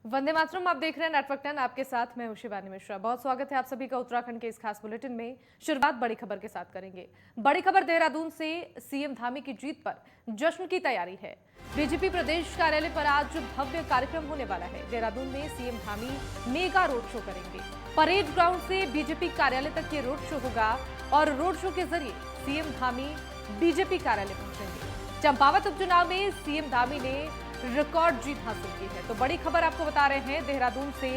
वंदे मातरम। आप देख रहे हैं नेटवर्क 10। आपके साथ मैं हूं शिवानी मिश्रा। बहुत स्वागत है आप सभी का उत्तराखंड के इस खास बुलेटिन में। शुरुआत बड़ी खबर के साथ करेंगे। बड़ी खबर देहरादून से सीएम धामी की जीत पर जश्न की तैयारी है। बीजेपी प्रदेश कार्यालय पर आज भव्य कार्यक्रम होने वाला है। देहरादून में CM Dhami mega road show करेंगे। परेड ग्राउंड से बीजेपी कार्यालय तक ये रोड शो होगा और रोड शो के जरिए सीएम धामी बीजेपी कार्यालय पहुंचेंगे। चंपावत उपचुनाव में सीएम धामी ने रिकॉर्ड जीत हासिल की है। तो बड़ी खबर आपको बता रहे हैं, देहरादून से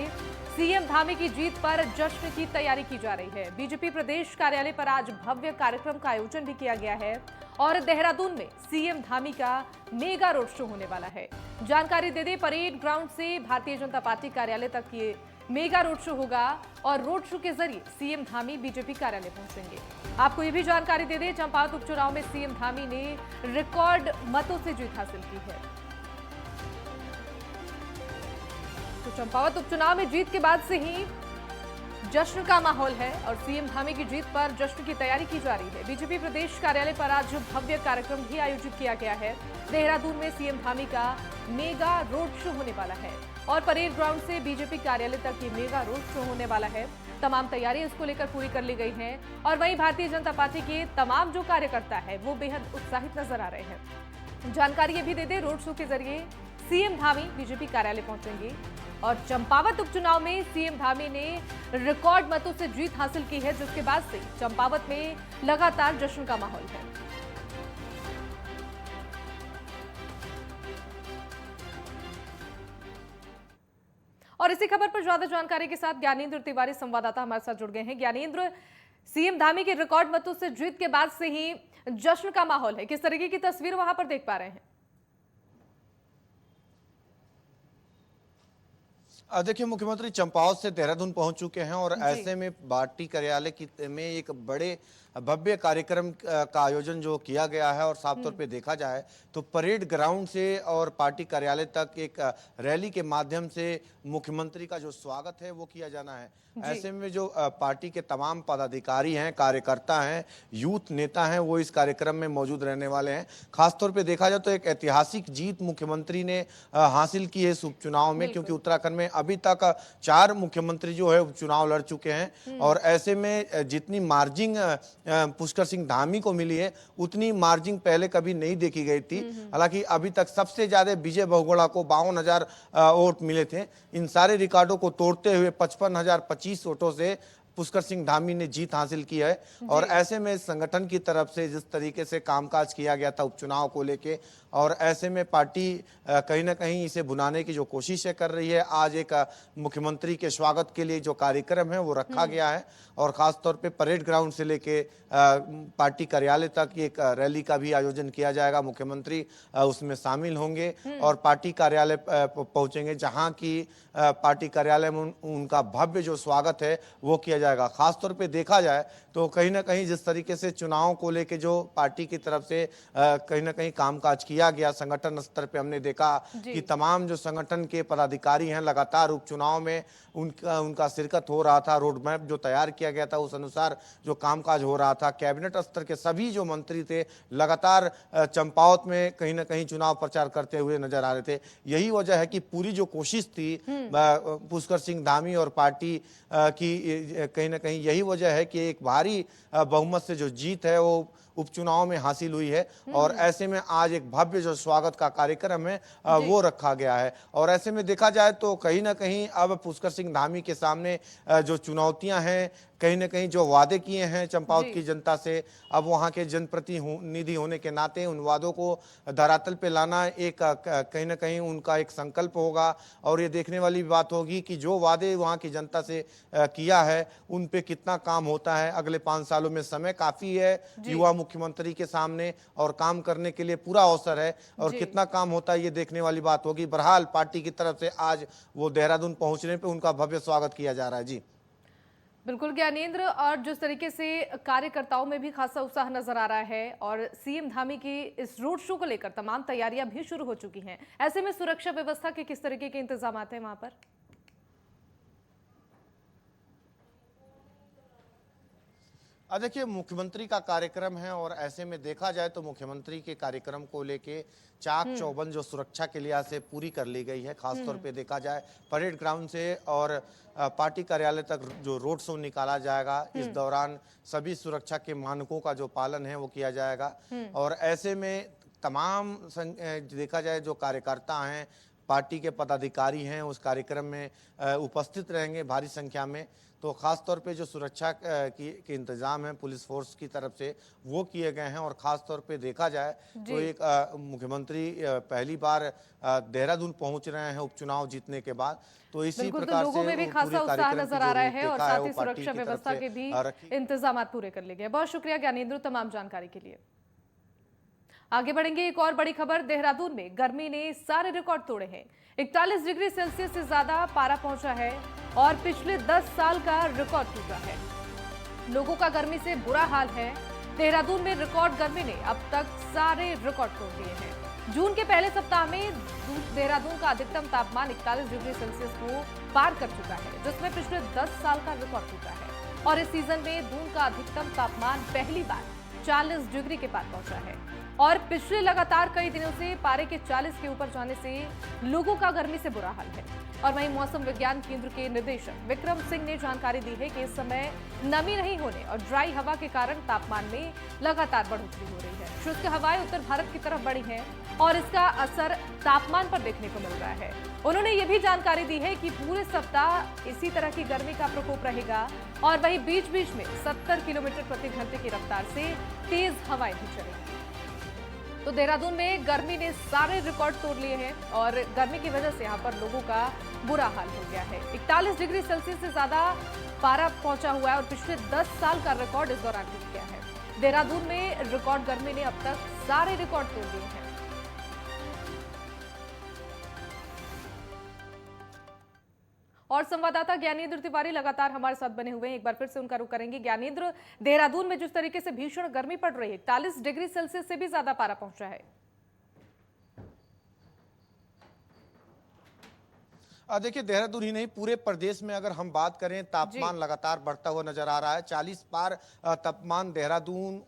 सीएम धामी की जीत पर जश्न की तैयारी की जा रही है। बीजेपी प्रदेश कार्यालय पर आज भव्य कार्यक्रम का आयोजन भी किया गया है और देहरादून में सीएम धामी का मेगा रोड शो होने वाला है। जानकारी दे दें, परेड ग्राउंड से भारतीय जनता पार्टी कार्यालय तक ये मेगा रोड शो होगा और रोड शो के जरिए सीएम धामी बीजेपी कार्यालय पहुंचेंगे। आपको ये भी जानकारी दे दें, चंपावत उपचुनाव में सीएम धामी ने रिकॉर्ड मतों से जीत हासिल की है। तो चंपावत उपचुनाव में जीत के बाद से ही जश्न का माहौल है और सीएम धामी की जीत पर जश्न की तैयारी की जा रही है। बीजेपी प्रदेश कार्यालय पर आज भव्य कार्यक्रम भी आयोजित किया गया है। देहरादून में सीएम धामी का मेगा रोड शो होने वाला है और परेड ग्राउंड से बीजेपी कार्यालय तक ये मेगा रोड शो होने वाला है। तमाम तैयारियां इसको लेकर पूरी कर ली गई हैं और वहीं भारतीय जनता पार्टी के तमाम जो कार्यकर्ता है वो बेहद उत्साहित नजर आ रहे हैं। जानकारी ये भी दे दें, रोड शो के जरिए सीएम धामी बीजेपी कार्यालय पहुंचेंगे और चंपावत उपचुनाव में सीएम धामी ने रिकॉर्ड मतों से जीत हासिल की है, जिसके बाद से चंपावत में लगातार जश्न का माहौल है। और इसी खबर पर ज्यादा जानकारी के साथ ज्ञानेंद्र तिवारी संवाददाता हमारे साथ जुड़ गए हैं। ज्ञानेंद्र, सीएम धामी के रिकॉर्ड मतों से जीत के बाद से ही जश्न का माहौल है, किस तरीके की तस्वीर वहां पर देख पा रहे हैं? देखिए, मुख्यमंत्री चंपावत से देहरादून पहुंच चुके हैं और ऐसे में पार्टी कार्यालय की में एक बड़े भव्य कार्यक्रम का आयोजन जो किया गया है और साफ तौर पे देखा जाए तो परेड ग्राउंड से और पार्टी कार्यालय तक एक रैली के माध्यम से मुख्यमंत्री का जो स्वागत है वो किया जाना है। ऐसे में जो पार्टी के तमाम पदाधिकारी हैं, कार्यकर्ता हैं, यूथ नेता हैं, वो इस कार्यक्रम में मौजूद रहने वाले हैं। खासतौर पे देखा जाए तो एक ऐतिहासिक जीत मुख्यमंत्री ने हासिल की है इस उपचुनाव में, क्योंकि उत्तराखंड में अभी तक 4 मुख्यमंत्री जो है उपचुनाव लड़ चुके हैं और ऐसे में जितनी मार्जिंग पुष्कर सिंह धामी को मिली है उतनी मार्जिंग पहले कभी नहीं देखी गई थी। हालांकि अभी तक सबसे ज्यादा विजय बहुगुणा को 52,000 वोट मिले थे। इन सारे रिकॉर्डों को तोड़ते हुए 55,025 वोटों से पुष्कर सिंह धामी ने जीत हासिल की है। और ऐसे में संगठन की तरफ से जिस तरीके से कामकाज किया गया था उपचुनाव को लेके, और ऐसे में पार्टी कहीं ना कहीं इसे भुनाने की जो कोशिशें कर रही है। आज एक मुख्यमंत्री के स्वागत के लिए जो कार्यक्रम है वो रखा गया है और खासतौर पे परेड ग्राउंड से लेके पार्टी कार्यालय तक एक रैली का भी आयोजन किया जाएगा। मुख्यमंत्री उसमें शामिल होंगे और पार्टी कार्यालय पहुंचेंगे, जहां की पार्टी कार्यालय में उनका भव्य जो स्वागत है वो किया जाएगा। खासतौर पे देखा जाए तो कहीं ना कहीं जिस तरीके से चुनाव को लेके जो पार्टी की तरफ से कहीं ना कहीं कामकाज किया गया संगठन स्तर पे, हमने देखा कि तमाम जो संगठन के पदाधिकारी हैं लगातार उपचुनाव में उनका शिरकत हो रहा था। रोड मैप जो तैयार किया गया था उस अनुसार जो कामकाज हो रहा था। कैबिनेट स्तर के सभी जो मंत्री थे लगातार चंपावत में कहीं ना कहीं चुनाव प्रचार करते हुए नजर आ रहे थे। यही वजह है कि पूरी जो कोशिश थी पुष्कर सिंह धामी और पार्टी की, कहीं ना कहीं यही वजह है कि एक भारी बहुमत से जो जीत है वो उपचुनाव में हासिल हुई है। और ऐसे में आज एक भव्य जो स्वागत का कार्यक्रम है वो रखा गया है। और ऐसे में देखा जाए तो कहीं ना कहीं अब पुष्कर सिंह धामी के सामने जो चुनौतियां हैं, कहीं ना कहीं जो वादे किए हैं चंपावत की जनता से, अब वहां के जनप्रतिनिधि होने के नाते उन वादों को धरातल पे लाना एक कहीं ना कहीं उनका एक संकल्प होगा। और ये देखने वाली बात होगी कि जो वादे वहां की जनता से किया है उन पे कितना काम होता है। अगले 5 सालों में समय काफी है युवा मुख्यमंत्री के सामने और काम करने के लिए पूरा अवसर है, और कितना काम होता है ये देखने वाली बात होगी। बहरहाल पार्टी की तरफ से आज वो देहरादून पहुंचने पे उनका भव्य स्वागत किया जा रहा है। जी बिल्कुल ज्ञानेंद्र, और जिस तरीके से कार्यकर्ताओं में भी खासा उत्साह नजर आ रहा है और सीएम धामी की इस रोड शो को लेकर तमाम तैयारियां भी शुरू हो चुकी हैं, ऐसे में सुरक्षा व्यवस्था के किस तरीके के इंतजाम हैं वहां पर? देखिए मुख्यमंत्री का कार्यक्रम है और ऐसे में देखा जाए तो मुख्यमंत्री के कार्यक्रम को लेके चाक चौबंद जो सुरक्षा के लिहाज से पूरी कर ली गई है। खासतौर पे देखा जाए परेड ग्राउंड से और पार्टी कार्यालय तक जो रोड शो निकाला जाएगा, इस दौरान सभी सुरक्षा के मानकों का जो पालन है वो किया जाएगा। और ऐसे में तमाम देखा जाए जो कार्यकर्ता हैं, पार्टी के पदाधिकारी हैं, उस कार्यक्रम में उपस्थित रहेंगे भारी संख्या में। तो खास तौर पे जो सुरक्षा के इंतजाम हैं पुलिस फोर्स की तरफ से वो किए गए हैं। और खास तौर पे देखा जाए तो एक मुख्यमंत्री पहली बार देहरादून पहुंच रहे हैं उपचुनाव जीतने के बाद। तो इसी बिल्कुल, तो प्रकार लोगों से में भी पूरे खासा उत्साह कार्यक्रम की नजर जो आ रहा है और रूपरेखा साथ वो ही पार्टी सुरक्षा की तरफ व्यवस्था से के भी रखी। इंतजाम पूरे कर लिए गए। बहुत शुक्रिया ज्ञानेंद्र तमाम जानकारी के लिए। आगे बढ़ेंगे, एक और बड़ी खबर। देहरादून में गर्मी ने सारे रिकॉर्ड तोड़े हैं। 41 डिग्री सेल्सियस से ज्यादा पारा पहुंचा है और पिछले 10 साल का रिकॉर्ड टूटा है। लोगों का गर्मी से बुरा हाल है। देहरादून में रिकॉर्ड गर्मी ने अब तक सारे रिकॉर्ड तोड़ दिए हैं। जून के पहले सप्ताह में देहरादून का अधिकतम तापमान 41 डिग्री सेल्सियस को पार कर चुका है, जिसमें पिछले 10 साल का रिकॉर्ड टूटा है। और इस सीजन में दून का अधिकतम तापमान पहली बार 40 डिग्री के पार पहुंचा है। और पिछले लगातार कई दिनों से पारे के 40 के ऊपर जाने से लोगों का गर्मी से बुरा हाल है। और वहीं मौसम विज्ञान केंद्र के निदेशक विक्रम सिंह ने जानकारी दी है कि इस समय नमी नहीं होने और ड्राई हवा के कारण तापमान में लगातार बढ़ोतरी हो रही है। शुष्क हवाएं उत्तर भारत की तरफ बढ़ी हैं और इसका असर तापमान पर देखने को मिल रहा है। उन्होंने ये भी जानकारी दी है कि पूरे सप्ताह इसी तरह की गर्मी का प्रकोप रहेगा और वहीं बीच बीच में 70 किलोमीटर प्रति घंटे की रफ्तार से तेज हवाएं भी चलेंगी। तो देहरादून में गर्मी ने सारे रिकॉर्ड तोड़ लिए हैं और गर्मी की वजह से यहाँ पर लोगों का बुरा हाल हो गया है। 41 डिग्री सेल्सियस से ज्यादा पारा पहुंचा हुआ है और पिछले 10 साल का रिकॉर्ड इस दौरान टूट गया है। देहरादून में रिकॉर्ड गर्मी ने अब तक सारे रिकॉर्ड तोड़ दिए हैं। और संवाददाता ज्ञानेंद्र तिवारी लगातार हमारे साथ बने हुए हैं। एक बार फिर से उनका रुख करेंगे। ज्ञानेंद्र, देहरादून में जिस तरीके से भीषण गर्मी पड़ रही है, 41 डिग्री सेल्सियस से भी ज्यादा पारा पहुंचा है। देखिए देहरादून ही नहीं पूरे प्रदेश में अगर हम बात करें तापमान लगातार बढ़ता हुआ नजर आ रहा है। 40 पार तापमान देहरादून,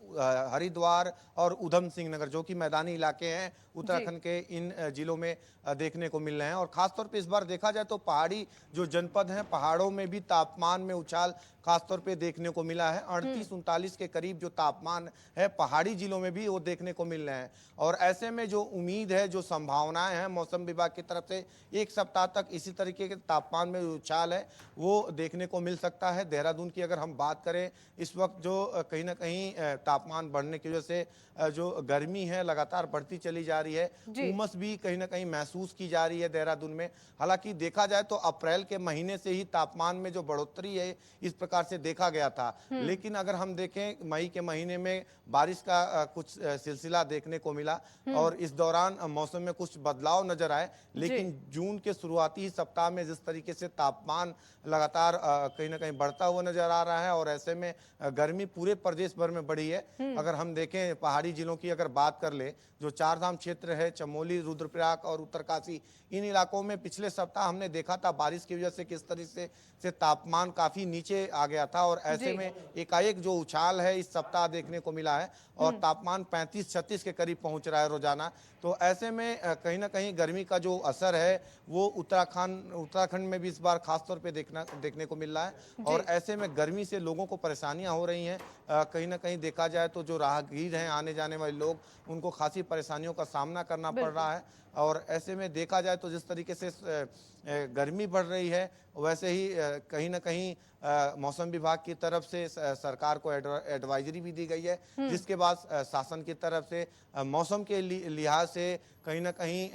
हरिद्वार और उधम सिंह नगर जो कि मैदानी इलाके हैं उत्तराखंड के, इन जिलों में देखने को मिल रहे हैं। और खासतौर पे इस बार देखा जाए तो पहाड़ी जो जनपद हैं, पहाड़ों में भी तापमान में उछाल खासतौर पे देखने को मिला है। 38-39 के करीब जो तापमान है पहाड़ी जिलों में भी वो देखने को मिल रहे हैं। और ऐसे में जो उम्मीद है, जो संभावनाएं हैं मौसम विभाग की तरफ से, एक सप्ताह तक इसी तरीके के तापमान में उछाल है वो देखने को मिल सकता है। देहरादून की अगर हम बात करें, इस वक्त जो कहीं ना कहीं तापमान बढ़ने की वजह से जो गर्मी है लगातार बढ़ती चली जा रही है, उमस भी कहीं ना कहीं महसूस की जा रही है देहरादून में। हालांकि देखा जाए तो अप्रैल के महीने से ही तापमान में जो बढ़ोतरी है इस प्रकार से देखा गया था। लेकिन अगर हम देखें मई के महीने में बारिश का कुछ सिलसिला देखने को मिला और इस दौरान मौसम में कुछ बदलाव नजर आए। लेकिन जून के शुरुआती सप्ताह में जिस तरीके से तापमान लगातार कहीं ना कहीं बढ़ता हुआ नजर आ रहा है और ऐसे में गर्मी पूरे प्रदेश भर में बढ़ी है। अगर हम देखें पहाड़ी जिलों की अगर बात कर ले, जो चारधाम क्षेत्र है, चमोली, रुद्रप्रयाग और उत्तरकाशी, इन इलाकों में पिछले सप्ताह हमने देखा था बारिश की वजह से किस तरीके से तापमान काफी नीचे आ गया था। और ऐसे में एकाएक जो उछाल है इस सप्ताह देखने को मिला है और तापमान 35-36 के करीब पहुंच रहा है रोजाना। तो ऐसे में कहीं ना कहीं गर्मी का जो असर है वो उत्तराखंड में भी इस बार खासतौर पे देखने को मिल रहा है। और ऐसे में गर्मी से लोगों को परेशानियां हो रही हैं। कहीं ना कहीं देखा जाए तो जो राहगीर हैं, आने जाने वाले लोग, उनको खासी परेशानियों का सामना करना पड़ रहा है। और ऐसे में देखा जाए तो जिस तरीके से गर्मी बढ़ रही है वैसे ही कहीं ना कहीं मौसम विभाग की तरफ से सरकार को एडवाइजरी भी दी गई है, जिसके बाद शासन की तरफ से मौसम के लिहाज से कहीं ना कहीं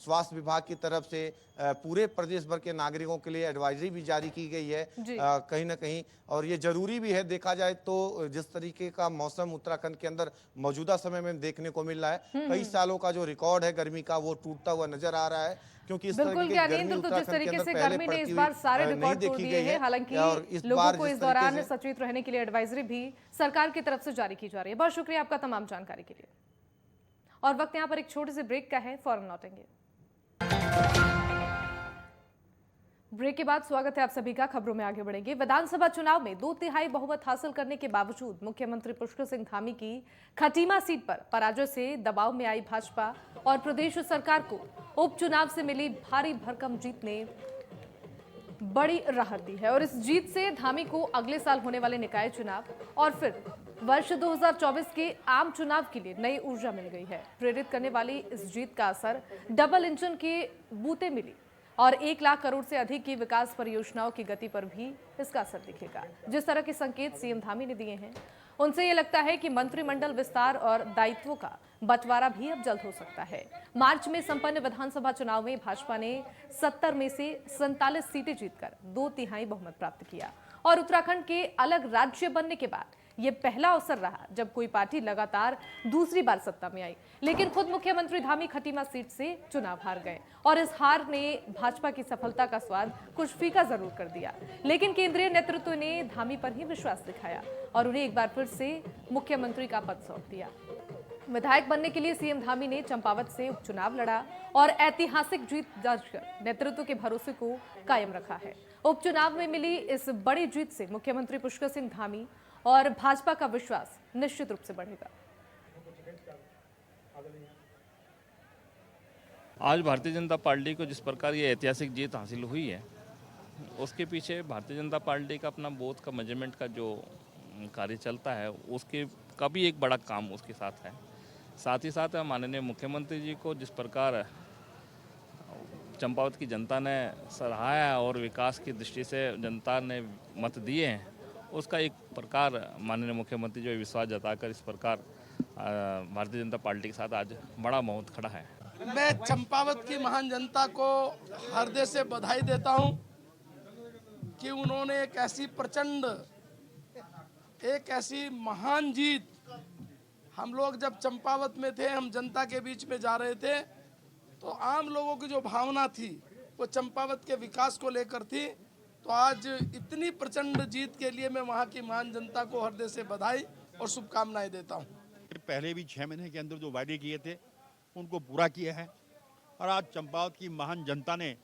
स्वास्थ्य विभाग की तरफ से पूरे प्रदेश भर के नागरिकों के लिए एडवाइजरी भी जारी की गई है कहीं ना कहीं। और ये जरूरी भी है देखा जाए तो जिस तरीके का मौसम उत्तराखंड के अंदर मौजूदा समय में देखने को मिल रहा है, कई सालों का जो रिकॉर्ड है गर्मी का वो टूटता हुआ नजर आ रहा है। क्योंकि इस बिल्कुल ज्ञानेंद्र, तो जिस तरीके से गर्मी ने इस बार सारे रिकॉर्ड तोड़ दिए हैं, हालांकि लोगों को इस दौरान सचेत रहने के लिए एडवाइजरी भी सरकार की तरफ से जारी की जा रही है। बहुत शुक्रिया आपका तमाम जानकारी के लिए। और वक्त यहाँ पर एक छोटे से ब्रेक का है, फौरन लौटेंगे। ब्रेक के बाद स्वागत है आप सभी का। खबरों में आगे बढ़ेंगे। विधानसभा चुनाव में 2/3 बहुमत हासिल करने के बावजूद मुख्यमंत्री पुष्कर सिंह धामी की खटीमा सीट पर पराजय से दबाव में आई भाजपा और प्रदेश सरकार को उपचुनाव से मिली भारी भरकम जीत ने बड़ी राहत दी है और इस जीत से धामी को अगले साल होने वाले निकाय चुनाव और फिर वर्ष 2024 के आम चुनाव के लिए नई ऊर्जा मिल गई है। प्रेरित करने वाली इस जीत का असर डबल इंजन के बूते मिली और 1 लाख करोड़ से अधिक की विकास परियोजनाओं की गति पर भी इसका असर दिखेगा। जिस तरह के संकेत सीएम धामी ने दिए हैं, उनसे ये लगता है कि मंत्रिमंडल विस्तार और दायित्वों का बंटवारा भी अब जल्द हो सकता है। मार्च में संपन्न विधानसभा चुनाव में भाजपा ने 70 में से 47 सीटें जीतकर 2/3 बहुमत प्राप्त किया और उत्तराखंड के अलग राज्य बनने के बाद ये पहला अवसर रहा जब कोई पार्टी लगातार दूसरी बार सत्ता में आई। लेकिन खुद मुख्यमंत्री धामी खटीमा सीट से चुनाव हार गए और इस हार ने भाजपा की सफलता का स्वाद कुछ फीका जरूर कर दिया। लेकिन केंद्रीय नेतृत्व ने धामी पर ही विश्वास दिखाया और उन्हें एक बार फिर से मुख्यमंत्री का पद सौंप दिया। विधायक बनने के लिए सीएम धामी ने चंपावत से उपचुनाव लड़ा और ऐतिहासिक जीत दर्ज कर नेतृत्व के भरोसे को कायम रखा है। उपचुनाव में मिली इस बड़ी जीत से मुख्यमंत्री पुष्कर सिंह धामी और भाजपा का विश्वास निश्चित रूप से बढ़ेगा। आज भारतीय जनता पार्टी को जिस प्रकार ये ऐतिहासिक जीत हासिल हुई है, उसके पीछे भारतीय जनता पार्टी का अपना बूथ का मेजरमेंट का जो कार्य चलता है, उसके का भी एक बड़ा काम उसके साथ है। साथ ही साथ माननीय मुख्यमंत्री जी को जिस प्रकार चंपावत की जनता ने सराहाया और विकास की दृष्टि से जनता ने मत दिए हैं, उसका एक प्रकार माननीय मुख्यमंत्री जो विश्वास जताकर इस प्रकार भारतीय जनता पार्टी के साथ आज बड़ा बहुत खड़ा है। मैं चंपावत की महान जनता को हृदय से बधाई देता हूं कि उन्होंने एक ऐसी महान जीत। हम लोग जब चंपावत में थे, हम जनता के बीच में जा रहे थे, तो आम लोगों की जो भावना थी वो चंपावत के विकास को लेकर थी। तो आज इतनी प्रचंड जीत के लिए मैं वहाँ की महान जनता को हृदय से बधाई और शुभकामनाएं देता हूँ। पहले भी 6 महीने के अंदर जो वायदे किए थे उनको पूरा किया है और आज चंपावत की महान जनता ने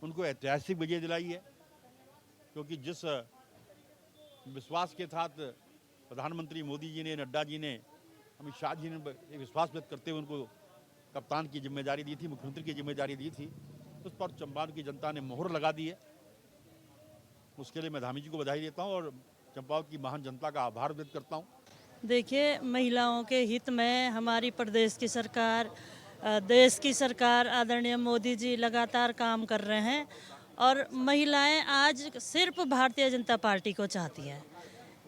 उनको ऐतिहासिक विजय दिलाई है, क्योंकि जिस विश्वास के साथ प्रधानमंत्री मोदी जी ने, नड्डा जी ने, अमित शाह जी ने विश्वास व्यक्त करते हुए उनको कप्तान की जिम्मेदारी दी थी, मुख्यमंत्री की जिम्मेदारी दी थी, उस पर चंपावत की जनता ने मोहर लगा दी है। उसके लिए मैं धामी जी को बधाई देता हूं और चंपावत की महान जनता का आभार व्यक्त करता हूं। देखिए, महिलाओं के हित में हमारी प्रदेश की सरकार, देश की सरकार आदरणीय मोदी जी लगातार काम कर रहे हैं और महिलाएं आज सिर्फ भारतीय जनता पार्टी को चाहती हैं।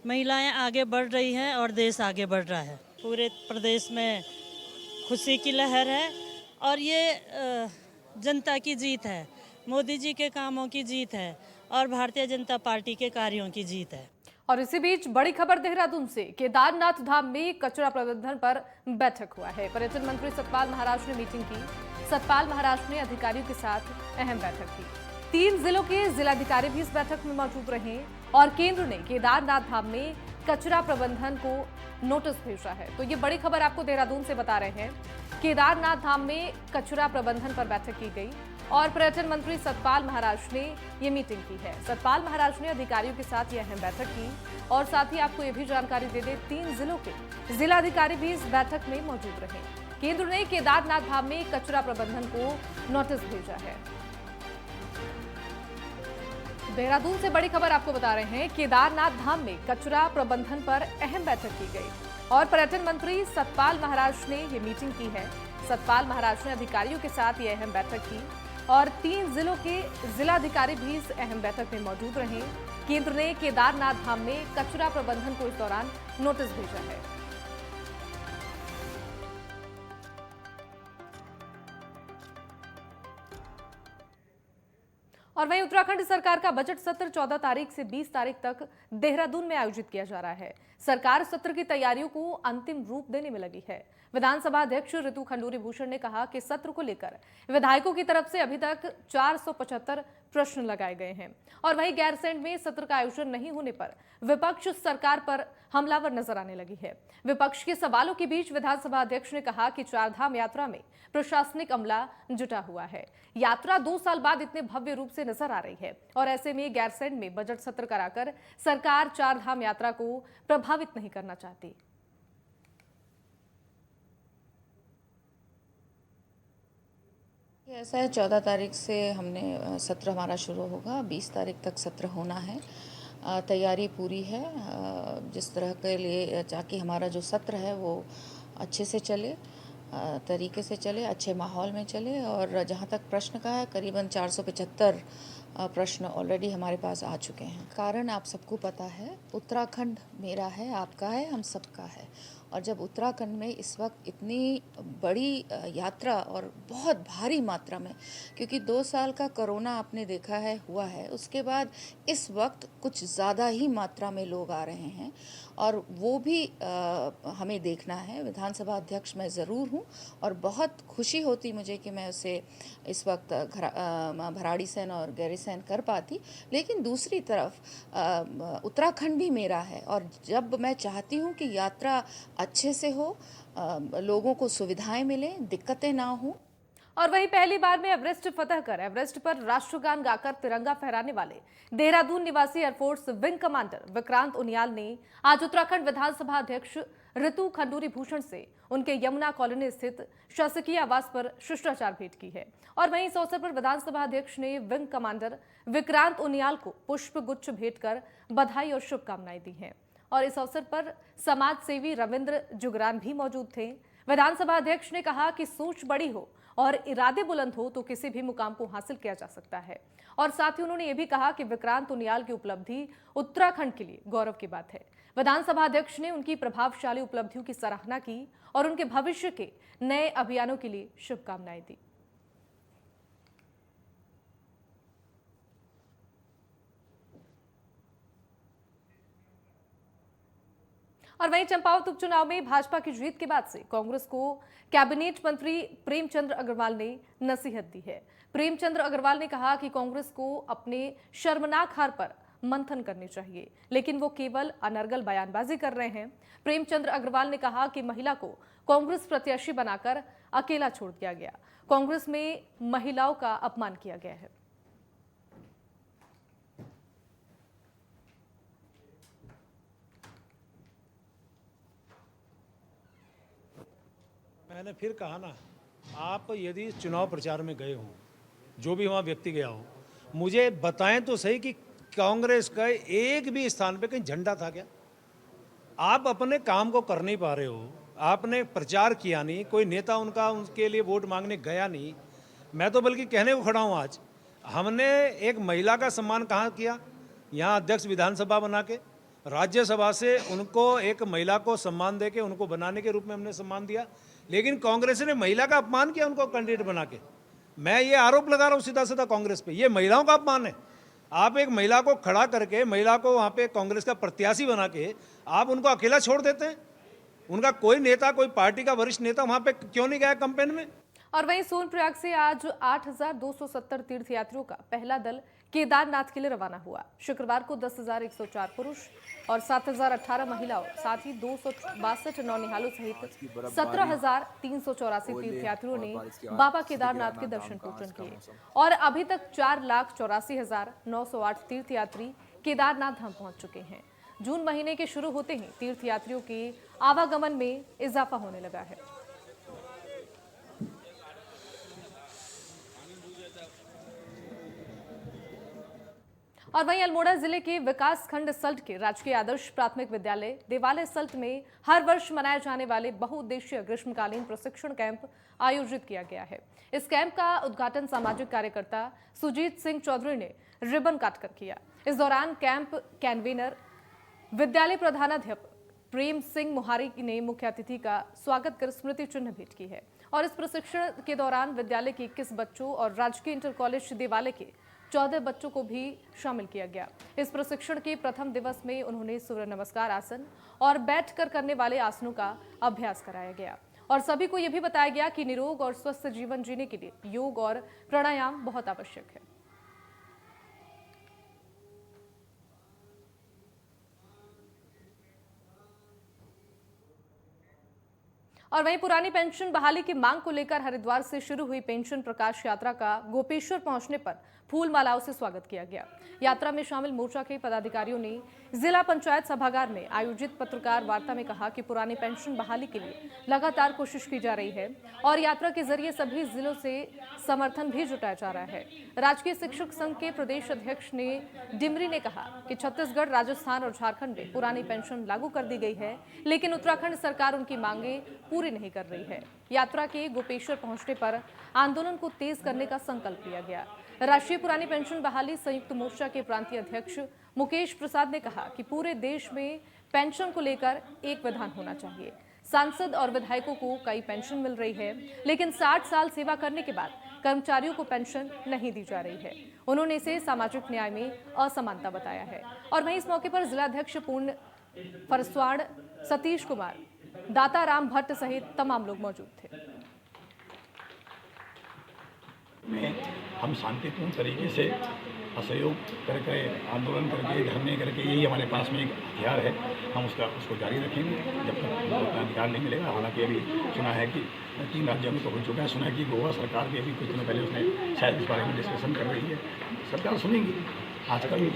महिलाएं आगे बढ़ रही हैं और देश आगे बढ़ रहा है। पूरे प्रदेश में खुशी की लहर है और ये जनता की जीत है, मोदी जी के कामों की जीत है और भारतीय जनता पार्टी के कार्यों की जीत है। और इसी बीच बड़ी खबर देहरादून से। केदारनाथ धाम में कचरा प्रबंधन पर बैठक हुआ है। पर्यटन मंत्री सतपाल महाराज ने मीटिंग की। सतपाल महाराज ने अधिकारियों के साथ अहम बैठक की। 3 जिलों के जिलाधिकारी भी इस बैठक में मौजूद रहे और केंद्र ने केदारनाथ धाम में कचरा प्रबंधन को नोटिस भेजा है। तो ये बड़ी खबर आपको देहरादून से बता रहे हैं। केदारनाथ धाम में कचरा प्रबंधन पर बैठक की गई और पर्यटन मंत्री सतपाल महाराज ने ये मीटिंग की है। सतपाल महाराज ने अधिकारियों के साथ ये अहम बैठक की और साथ ही आपको ये भी जानकारी दे दें, 3 जिलों के जिलाधिकारी भी इस बैठक में मौजूद रहे। केंद्र ने केदारनाथ धाम में कचरा प्रबंधन को नोटिस भेजा है। देहरादून से बड़ी खबर आपको बता रहे हैं। केदारनाथ धाम में कचरा प्रबंधन पर अहम बैठक की गई और पर्यटन मंत्री सतपाल महाराज ने ये मीटिंग की है। सतपाल महाराज ने अधिकारियों के साथ ये अहम बैठक की और 3 जिलों के जिलाधिकारी भी इस अहम बैठक में मौजूद रहे। केंद्र ने केदारनाथ धाम में कचरा प्रबंधन को इस दौरान नोटिस भेजा है। और वहीं उत्तराखंड सरकार का बजट सत्र 14 तारीख से 20 तारीख तक देहरादून में आयोजित किया जा रहा है। सरकार सत्र की तैयारियों को अंतिम रूप देने में लगी है। विधानसभा अध्यक्ष ऋतु खंडूरी भूषण ने कहा कि सत्र को लेकर विधायकों की तरफ से अभी तक 475 प्रश्न लगाए गए हैं और वहीं गैरसैंण में सत्र का आयोजन नहीं होने पर विपक्ष सरकार पर हमलावर नजर आने लगी है। विपक्ष के सवालों के बीच विधानसभा अध्यक्ष ने कहा कि चारधाम यात्रा में प्रशासनिक अमला जुटा हुआ है। यात्रा 2 साल बाद इतने भव्य रूप से नजर आ रही है और ऐसे में गैरसैंण में बजट सत्र कराकर सरकार चारधाम यात्रा को प्रभावित नहीं करना चाहती। ऐसा है 14 तारीख से हमने सत्र हमारा शुरू होगा, 20 तारीख तक सत्र होना है। तैयारी पूरी है जिस तरह के लिए ताकि हमारा जो सत्र है वो अच्छे से चले, तरीके से चले, अच्छे माहौल में चले। और जहाँ तक प्रश्न का है करीबन 475 प्रश्न ऑलरेडी हमारे पास आ चुके हैं। कारण आप सबको पता है, उत्तराखंड मेरा है, आपका है, हम सबका है। और जब उत्तराखंड में इस वक्त इतनी बड़ी यात्रा और बहुत भारी मात्रा में, क्योंकि 2 साल का कोरोना आपने देखा है हुआ है, उसके बाद इस वक्त कुछ ज़्यादा ही मात्रा में लोग आ रहे हैं और वो भी हमें देखना है। विधानसभा अध्यक्ष मैं ज़रूर हूँ और बहुत खुशी होती मुझे कि मैं उसे इस वक्त भराड़ीसैंण और गैरीसैंण कर पाती, लेकिन दूसरी तरफ उत्तराखंड भी मेरा है और जब मैं चाहती हूँ कि यात्रा अच्छे से हो, लोगों को सुविधाएं मिलें, दिक्कतें ना हो। और वहीं पहली बार में एवरेस्ट फतह कर एवरेस्ट पर राष्ट्रगान गाकर तिरंगा फहराने वाले देहरादून निवासी air force wing commander Vikrant Uniyal ने आज उत्तराखंड विधानसभा अध्यक्ष ऋतु खंडूरी भूषण से उनके यमुना कॉलोनी स्थित शासकीय आवास पर शिष्टाचार भेंट की है। और वहीं इस अवसर पर विधानसभा अध्यक्ष ने विंग कमांडर विक्रांत उनियाल को पुष्प गुच्छ भेंट कर बधाई और शुभकामनाएं दी हैं। और इस अवसर पर समाज सेवी रविंद्र जुगरान भी मौजूद थे। विधानसभा अध्यक्ष ने कहा कि सोच बड़ी हो और इरादे बुलंद हो तो किसी भी मुकाम को हासिल किया जा सकता है। और साथ ही उन्होंने ये भी कहा कि विक्रांत उनियाल की उपलब्धि उत्तराखंड के लिए गौरव की बात है। विधानसभा अध्यक्ष ने उनकी प्रभावशाली उपलब्धियों की सराहना की और उनके भविष्य के नए अभियानों के लिए शुभकामनाएं दी। और वहीं चंपावत उपचुनाव में भाजपा की जीत के बाद से कांग्रेस को कैबिनेट मंत्री प्रेमचंद अग्रवाल ने नसीहत दी है। प्रेमचंद अग्रवाल ने कहा कि कांग्रेस को अपने शर्मनाक हार पर मंथन करनी चाहिए, लेकिन वो केवल अनर्गल बयानबाजी कर रहे हैं। प्रेमचंद अग्रवाल ने कहा कि महिला को कांग्रेस प्रत्याशी बनाकर अकेला छोड़ दिया गया, कांग्रेस में महिलाओं का अपमान किया गया है। मैंने फिर कहा ना, आप यदि चुनाव प्रचार में गए हों, जो भी वहाँ व्यक्ति गया हो, मुझे बताएं तो सही कि कांग्रेस का एक भी स्थान पे कहीं झंडा था क्या? आप अपने काम को कर नहीं पा रहे हो, आपने प्रचार किया नहीं, कोई नेता उनके लिए वोट मांगने गया नहीं। मैं तो बल्कि कहने को खड़ा हूँ, आज हमने एक महिला का सम्मान कहाँ किया? यहाँ अध्यक्ष विधानसभा बना के, राज्यसभा से उनको एक महिला को सम्मान दे के उनको बनाने के रूप में हमने सम्मान दिया, लेकिन कांग्रेस ने महिला का अपमान किया उनको कैंडिडेट बना के। मैं ये आरोप लगा रहा हूँ सीधा सीधा कांग्रेस पे, ये महिलाओं का अपमान है। आप एक महिला को खड़ा करके, महिला को वहाँ पे कांग्रेस का प्रत्याशी बना के आप उनको अकेला छोड़ देते हैं। उनका कोई नेता, कोई पार्टी का वरिष्ठ नेता वहाँ पे क्यों नहीं गया कैंपेन में? और वहीं सोनप्रयाग से आज 8,270 तीर्थयात्रियों का पहला दल केदारनाथ के लिए रवाना हुआ। शुक्रवार को 10,104 पुरुष और 7,018 महिलाओं, साथ ही 262 नौनिहालों सहित 17,384 तीर्थयात्रियों ने बाबा केदारनाथ के दर्शन पूजन किए। और अभी तक 4,84,908 तीर्थयात्री केदारनाथ धाम पहुंच चुके हैं। जून महीने के शुरू होते ही तीर्थयात्रियों के आवागमन में इजाफा होने लगा है। और वहीं अल्मोड़ा जिले के विकास खंड सल्ट के राजकीय आदर्श प्राथमिक विद्यालय देवालय सल्ट में हर वर्ष मनाए जाने वाले बहुउद्देशीय ग्रीष्मकालीन प्रशिक्षण कैंप आयोजित किया गया है। इस कैंप का उद्घाटन सामाजिक कार्यकर्ता सुजीत सिंह चौधरी ने रिबन काटकर किया। इस दौरान कैंप कन्वीनर विद्यालय प्रधानाध्यापक प्रेम सिंह मोहारी ने मुख्य अतिथि का स्वागत कर स्मृति चिन्ह भेंट की है और इस प्रशिक्षण के दौरान विद्यालय के 21 बच्चों और राजकीय इंटर कॉलेज देवालय के 14 बच्चों को भी शामिल किया गया। इस प्रशिक्षण के प्रथम दिवस में उन्होंने सूर्य नमस्कार आसन और बैठकर करने वाले आसनों का अभ्यास कराया गया और सभी को यह भी बताया गया कि निरोग और स्वस्थ जीवन जीने के लिए योग और प्राणायाम बहुत आवश्यक है। और वहीं पुरानी पेंशन बहाली की मांग को लेकर हरिद्वार से शुरू हुई पेंशन प्रकाश यात्रा का गोपेश्वर पहुंचने पर फूल मालाओं से स्वागत किया गया। यात्रा में शामिल मोर्चा के पदाधिकारियों ने जिला पंचायत सभागार में आयोजित पत्रकार वार्ता में कहा कि पुरानी पेंशन बहाली के लिए लगातार कोशिश की जा रही है और यात्रा के जरिए सभी जिलों से समर्थन भी जुटाया जा रहा है। राजकीय शिक्षक संघ के प्रदेश अध्यक्ष ने डिमरी ने कहा कि छत्तीसगढ़, राजस्थान और झारखंड में पुरानी पेंशन लागू कर दी गई है, लेकिन उत्तराखंड सरकार उनकी मांगे पूरी नहीं कर रही है। यात्रा के गोपेश्वर पहुंचने पर आंदोलन को तेज करने का संकल्प लिया गया। राष्ट्रीय पुरानी पेंशन बहाली संयुक्त मोर्चा के प्रांतीय अध्यक्ष मुकेश प्रसाद ने कहा कि पूरे देश में पेंशन को लेकर एक विधान होना चाहिए। सांसद और विधायकों को कई पेंशन मिल रही है, लेकिन 60 साल सेवा करने के बाद कर्मचारियों को पेंशन नहीं दी जा रही है। उन्होंने इसे सामाजिक न्याय में असमानता बताया है। और वहीं इस मौके पर जिलाध्यक्ष पूर्ण फरसवाड़, सतीश कुमार, दाता राम भट्ट सहित तमाम लोग मौजूद थे। में हम शांतिपूर्ण तरीके से असहयोग करके, आंदोलन करके, धरने करके, यही हमारे पास में एक हथियार है। हम उसको जारी रखेंगे जब तक उतना अधिकार नहीं मिलेगा। हालांकि अभी सुना है कि 3 राज्यों में तो हो चुका है। सुना है कि गोवा सरकार भी अभी कुछ दिनों पहले उसने शायद इस बारे में डिस्कशन कर रही है। सरकार सुनेगी आजकल।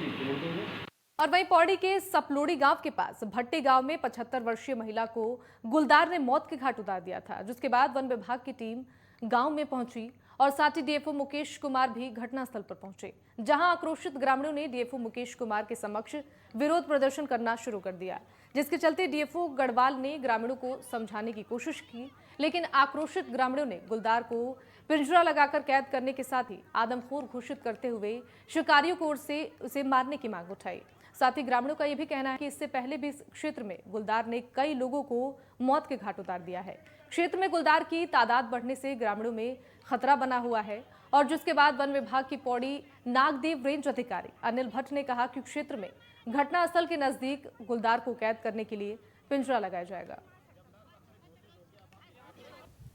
और वहीं पौड़ी के सपलोड़ी गांव के पास भट्टी गांव में 75 वर्षीय महिला को गुलदार ने मौत के घाट उतार दिया था, जिसके बाद वन विभाग की टीम गांव में पहुंची और साथ ही डीएफओ मुकेश कुमार भी घटनास्थल पर पहुंचे, जहां आक्रोशित ग्रामीणों ने डीएफओ मुकेश कुमार के समक्ष विरोध प्रदर्शन करना शुरू कर दिया, जिसके चलते डीएफओ गढ़वाल ने ग्रामीणों को समझाने की कोशिश की, लेकिन आक्रोशित ग्रामीणों ने गुलदार को पिंजरा लगाकर कैद करने के साथ ही आदमखोर घोषित करते हुए शिकारियों की ओर से उसे मारने की मांग उठाई। साथ ही ग्रामीणों का यह भी कहना है कि इससे पहले भी इस क्षेत्र में गुलदार ने कई लोगों को मौत के घाट उतार दिया है। क्षेत्र में गुलदार की तादाद बढ़ने से ग्रामीणों में खतरा बना हुआ है और जिसके बाद वन विभाग की पौड़ी नागदेव रेंज अधिकारी अनिल भट्ट ने कहा कि क्षेत्र में घटनास्थल के नजदीक गुलदार को कैद करने के लिए पिंजरा लगाया जाएगा।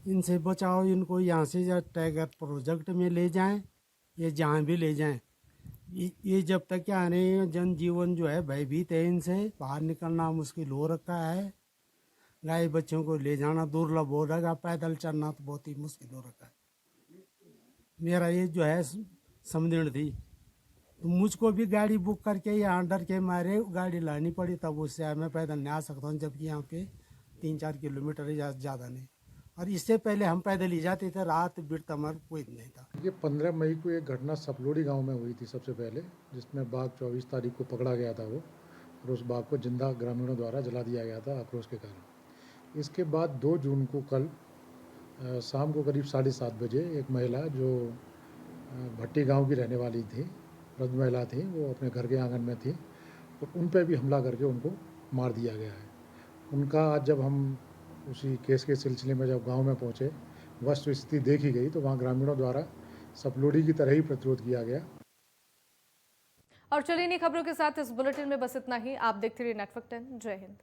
इनसे बचाओ, इनको यहाँ से टाइगर प्रोजेक्ट में ले जाएं, ये जहाँ भी ले जाएं। ये जब तक क्या आने जनजीवन जो है भयभीत है, इनसे बाहर निकलना मुश्किल हो रखा है। गाय बच्चों को ले जाना दुर्लभ हो रखा, पैदल चलना तो बहुत ही मुश्किल हो रखा है। मेरा ये जो है समझण थी, तो मुझको भी गाड़ी बुक करके यहाँ डर के मारे गाड़ी लानी पड़ी, तब उससे मैं पैदल नहीं आ सकता हूँ, जबकि यहाँ पे 3-4 किलोमीटर ज़्यादा नहीं। और इससे पहले हम पैदल ही जाते थे, रात बिरता हमारा कोई नहीं था। ये 15 मई को एक घटना सपलोड़ी गांव में हुई थी सबसे पहले, जिसमें बाघ 24 तारीख को पकड़ा गया था वो, और उस बाघ को जिंदा ग्रामीणों द्वारा जला दिया गया था आक्रोश के कारण। इसके बाद 2 जून को कल शाम को करीब 7:30 बजे एक महिला जो भट्टी गांव की रहने वाली थी, वृद्ध महिला थी, वो अपने घर के आंगन में थी, और उन पर भी हमला करके उनको मार दिया गया है। उनका आज जब हम उसी केस के सिलसिले में जब गांव में पहुंचे, वस्तु स्थिति देखी गई, तो वहां ग्रामीणों द्वारा सपलोड़ी की तरह ही प्रतिरोध किया गया। और चलिए इन खबरों के साथ इस बुलेटिन में बस इतना ही। आप देखते रहिए नेटवर्क 10। जय हिंद।